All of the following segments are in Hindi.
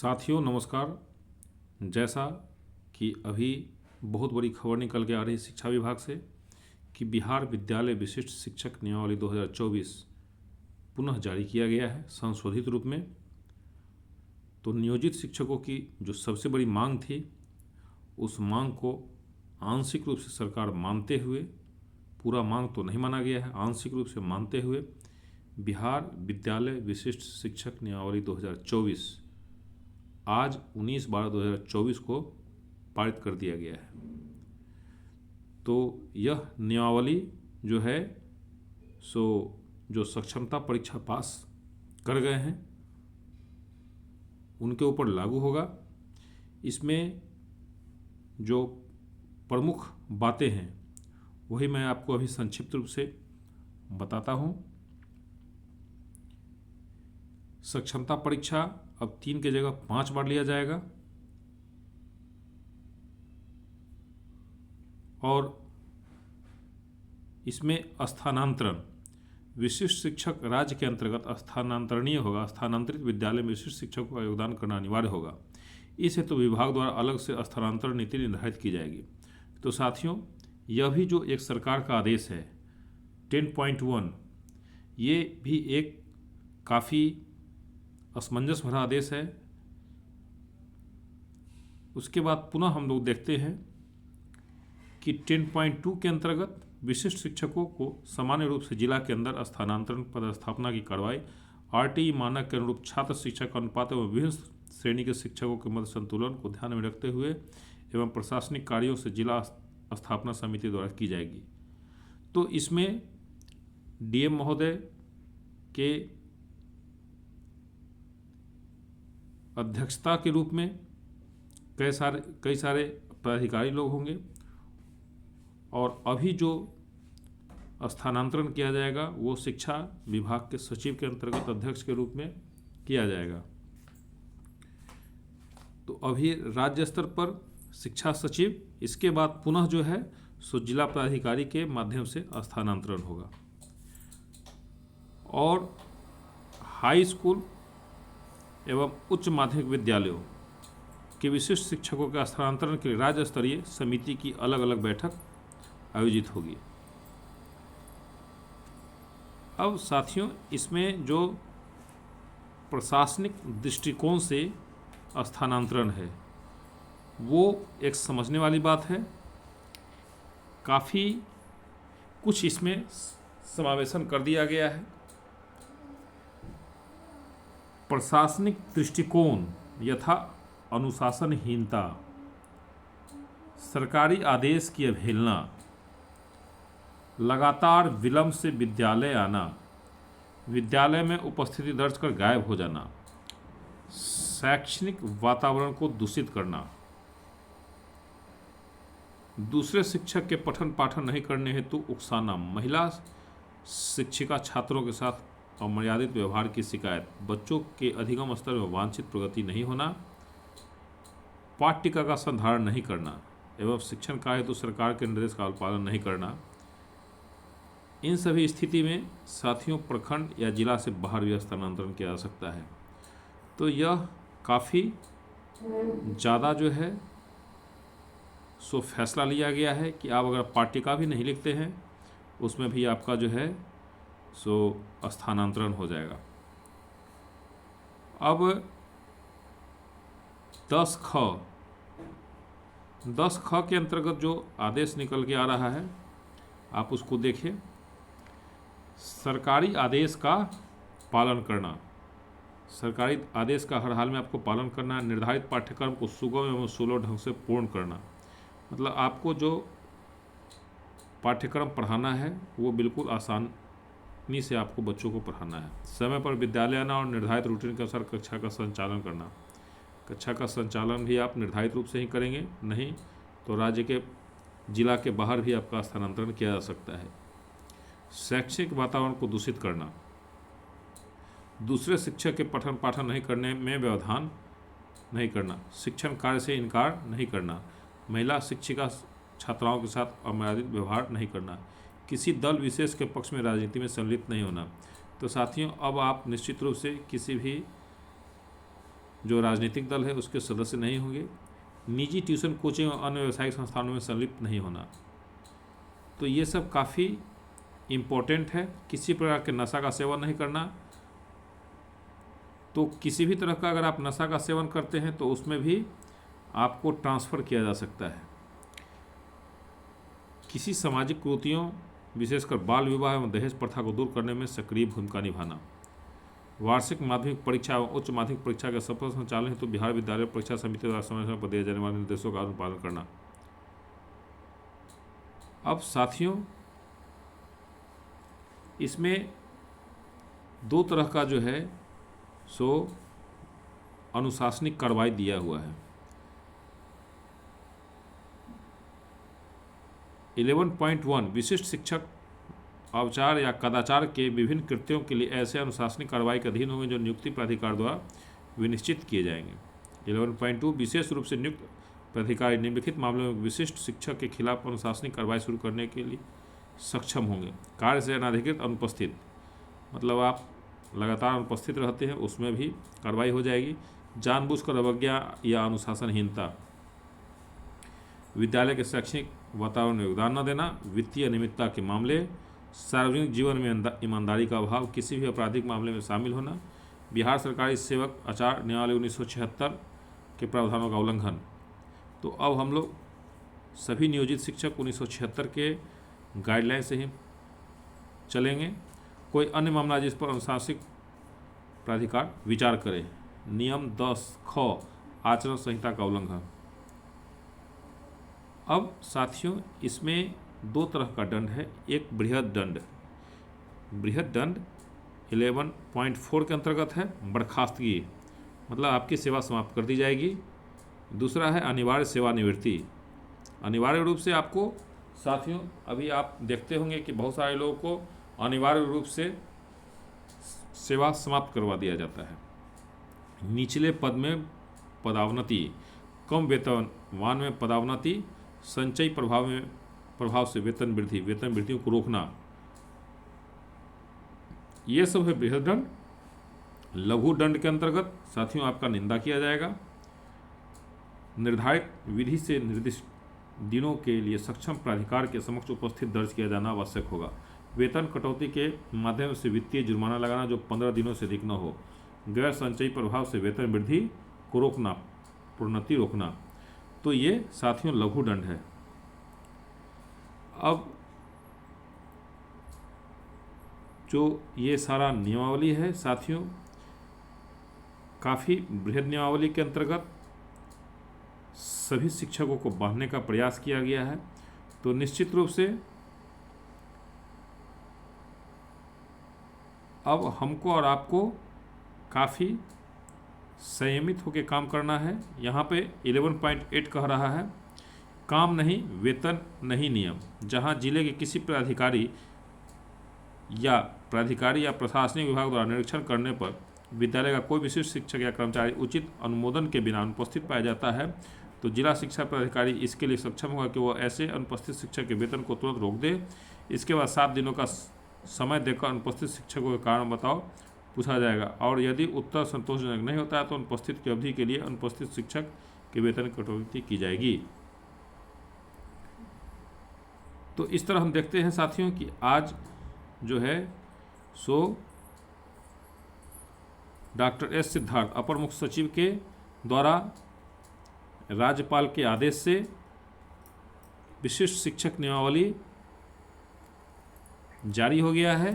साथियों नमस्कार। जैसा कि अभी बहुत बड़ी खबर निकल के आ रही शिक्षा विभाग से कि बिहार विद्यालय विशिष्ट शिक्षक नियमावली 2024 पुनः जारी किया गया है संशोधित रूप में। तो नियोजित शिक्षकों की जो सबसे बड़ी मांग थी उस मांग को आंशिक रूप से सरकार मानते हुए, पूरा मांग तो नहीं माना गया है, आंशिक रूप से मानते हुए बिहार विद्यालय विशिष्ट शिक्षक नियमावली 2024 आज 19/12/2024 को पारित कर दिया गया है। तो यह नियमावली जो है सो जो सक्षमता परीक्षा पास कर गए हैं उनके ऊपर लागू होगा। इसमें जो प्रमुख बातें हैं वही मैं आपको अभी संक्षिप्त रूप से बताता हूँ। सक्षमता परीक्षा अब 3 की जगह 5 बार लिया जाएगा और इसमें स्थानांतरण विशिष्ट शिक्षक राज्य के अंतर्गत स्थानांतरणीय होगा। स्थानांतरित विद्यालय में विशिष्ट शिक्षकों का योगदान करना अनिवार्य होगा। इस हेतु विभाग द्वारा अलग से स्थानांतरण नीति निर्धारित की जाएगी। तो साथियों, यह भी जो एक सरकार का आदेश है 10.1, ये भी एक काफ़ी असमंजस भरा आदेश है। उसके बाद पुनः हम लोग देखते हैं कि 10.2 के अंतर्गत विशिष्ट शिक्षकों को सामान्य रूप से जिला के अंदर स्थानांतरण पदस्थापना की कार्रवाई आरटीई मानक के अनुरूप छात्र शिक्षक अनुपात एवं विभिन्न श्रेणी के शिक्षकों के मध्य संतुलन को ध्यान में रखते हुए एवं प्रशासनिक कार्यों से जिला स्थापना समिति द्वारा की जाएगी। तो इसमें डीएम महोदय के अध्यक्षता के रूप में कई सारे पदाधिकारी लोग होंगे और अभी जो स्थानांतरण किया जाएगा वो शिक्षा विभाग के सचिव के अंतर्गत अध्यक्ष के रूप में किया जाएगा। तो अभी राज्य स्तर पर शिक्षा सचिव, इसके बाद पुनः जो है सो जिला पदाधिकारी के माध्यम से स्थानांतरण होगा। और हाई स्कूल एवं उच्च माध्यमिक विद्यालयों के विशिष्ट शिक्षकों के स्थानांतरण के लिए राज्य स्तरीय समिति की अलग अलग बैठक आयोजित होगी। अब साथियों, इसमें जो प्रशासनिक दृष्टिकोण से स्थानांतरण है वो एक समझने वाली बात है। काफ़ी कुछ इसमें समावेशन कर दिया गया है। प्रशासनिक दृष्टिकोण यथा अनुशासनहीनता, सरकारी आदेश की अवहेलना, लगातार विलंब से विद्यालय आना, विद्यालय में उपस्थिति दर्ज कर गायब हो जाना, शैक्षणिक वातावरण को दूषित करना, दूसरे शिक्षक के पठन पाठन नहीं करने हेतु उकसाना, महिला शिक्षिका छात्रों के साथ अमर्यादित व्यवहार की शिकायत, बच्चों के अधिगम स्तर में वांछित प्रगति नहीं होना, पाठ्यक्रम का संधारण नहीं करना एवं शिक्षण कार्य हेतु सरकार के निर्देश का पालन नहीं करना। इन सभी स्थिति में साथियों प्रखंड या जिला से बाहर भी स्थानांतरण किया जा सकता है। तो यह काफ़ी ज़्यादा जो है सो फैसला लिया गया है कि आप अगर पाठ्यक्रम भी नहीं लिखते हैं उसमें भी आपका जो है सो स्थानांतरण हो जाएगा। अब 10ख के अंतर्गत जो आदेश निकल के आ रहा है आप उसको देखिए। सरकारी आदेश का पालन करना, सरकारी आदेश का हर हाल में आपको पालन करना है। निर्धारित पाठ्यक्रम को सुगम एवं सुलभ ढंग से पूर्ण करना, मतलब आपको जो पाठ्यक्रम पढ़ाना है वो बिल्कुल आसानी से आपको बच्चों को पढ़ाना है। समय पर विद्यालय आना और निर्धारित रूटीन के अनुसार कक्षा का संचालन करना। कक्षा का संचालन भी आप निर्धारित रूप से ही करेंगे, नहीं तो राज्य के जिला के बाहर भी आपका स्थानांतरण किया जा सकता है। शैक्षिक वातावरण को दूषित करना, दूसरे शिक्षक के पठन पाठन नहीं करने में व्यवधान नहीं करना, शिक्षण कार्य से इनकार नहीं करना, महिला शिक्षिका छात्राओं के साथ अमर्यादित व्यवहार नहीं करना, किसी दल विशेष के पक्ष में राजनीति में सम्मिलित नहीं होना। तो साथियों, अब आप निश्चित रूप से किसी भी जो राजनीतिक दल है उसके सदस्य नहीं होंगे, निजी ट्यूशन कोचिंग और अन्य व्यावसायिक संस्थानों में संलिप्त नहीं होना। तो ये सब काफ़ी इम्पोर्टेंट है। किसी प्रकार के नशा का सेवन नहीं करना। तो किसी भी तरह का अगर आप नशा का सेवन करते हैं तो उसमें भी आपको ट्रांसफ़र किया जा सकता है। किसी सामाजिक कुरीतियों विशेषकर बाल विवाह एवं दहेज प्रथा को दूर करने में सक्रिय भूमिका निभाना। वार्षिक माध्यमिक परीक्षा एवं उच्च माध्यमिक परीक्षा के सफल संचालन हेतु बिहार विद्यालय परीक्षा समिति द्वारा समय समय पर दिए जाने वाले निर्देशों का अनुपालन करना। अब साथियों, इसमें दो तरह का जो है सो अनुशासनिक कार्रवाई दिया हुआ है। 11.1 विशिष्ट शिक्षक अवचार या कदाचार के विभिन्न कृत्यों के लिए ऐसे अनुशासनिक कार्रवाई के अधीन होंगे जो नियुक्ति प्राधिकार द्वारा विनिश्चित किए जाएंगे। 11.2 विशेष रूप से नियुक्त प्राधिकारी निम्नलिखित मामलों में विशिष्ट शिक्षक के खिलाफ अनुशासनिक कार्रवाई शुरू करने के लिए सक्षम होंगे। कार्य से अनाधिकृत अनुपस्थित, मतलब आप लगातार अनुपस्थित रहते हैं, उसमें भी कार्रवाई हो जाएगी। जानबूझकर अवज्ञा या अनुशासनहीनता, विद्यालय के शैक्षणिक वातावरण में योगदान न देना, वित्तीय अनियमितता के मामले, सार्वजनिक जीवन में ईमानदारी का अभाव, किसी भी आपराधिक मामले में शामिल होना, बिहार सरकारी सेवक आचार न्यायालय 1976 के प्रावधानों का उल्लंघन। तो अब हम लोग सभी नियोजित शिक्षक 1976 के गाइडलाइन से ही चलेंगे। कोई अन्य मामला जिस पर अनुशासनिक प्राधिकार विचार करे। नियम 10 ख आचरण संहिता का उल्लंघन। अब साथियों, इसमें दो तरह का दंड है। एक बृहद दंड, बृहद दंड 11.4 के अंतर्गत है बर्खास्तगी, मतलब आपकी सेवा समाप्त कर दी जाएगी। दूसरा है अनिवार्य सेवानिवृत्ति। अनिवार्य रूप से आपको साथियों, अभी आप देखते होंगे कि बहुत सारे लोगों को अनिवार्य रूप से सेवा समाप्त करवा दिया जाता है। निचले पद में पदावनति, कम वेतनमान में पदावनति, संचयी प्रभाव से वेतन वृद्धि, वेतन वृद्धियों को रोकना, ये सब है बृहद दंड। लघु दंड के अंतर्गत साथियों आपका निंदा किया जाएगा। निर्धारित विधि से निर्दिष्ट दिनों के लिए सक्षम प्राधिकार के समक्ष उपस्थित दर्ज किया जाना आवश्यक होगा। वेतन कटौती के माध्यम से वित्तीय जुर्माना लगाना जो 15 दिनों से अधिक न हो। गैर संचयी प्रभाव से वेतन वृद्धि को रोकना, प्रोन्नति रोकना। तो ये साथियों लघु दंड है। अब जो ये सारा नियमावली है साथियों, काफ़ी बृहद नियमावली के अंतर्गत सभी शिक्षकों को बांधने का प्रयास किया गया है। तो निश्चित रूप से अब हमको और आपको काफ़ी संयमित होकर काम करना है। यहाँ पे 11.8 कह रहा है काम नहीं वेतन नहीं नियम। जहाँ जिले के किसी प्राधिकारी या प्रशासनिक विभाग द्वारा निरीक्षण करने पर विद्यालय का कोई विशिष्ट शिक्षक या कर्मचारी उचित अनुमोदन के बिना अनुपस्थित पाया जाता है तो जिला शिक्षा प्राधिकारी इसके लिए सक्षम होगा कि वह ऐसे अनुपस्थित शिक्षक के वेतन को तुरंत रोक दे। इसके बाद 7 दिनों का समय देकर अनुपस्थित शिक्षकों के कारण बताओ पूछा जाएगा और यदि उत्तर संतोषजनक नहीं होता है तो अनुपस्थित की अवधि के लिए अनुपस्थित शिक्षक के वेतन कटौती की जाएगी। तो इस तरह हम देखते हैं साथियों कि आज जो है सो डॉक्टर एस सिद्धार्थ अपर मुख्य सचिव के द्वारा राज्यपाल के आदेश से विशिष्ट शिक्षक नियमावली जारी हो गया है।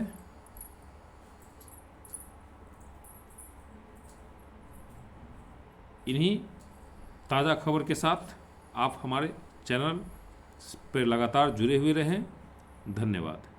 इन्हीं ताज़ा खबर के साथ आप हमारे चैनल पर लगातार जुड़े हुए रहें। धन्यवाद।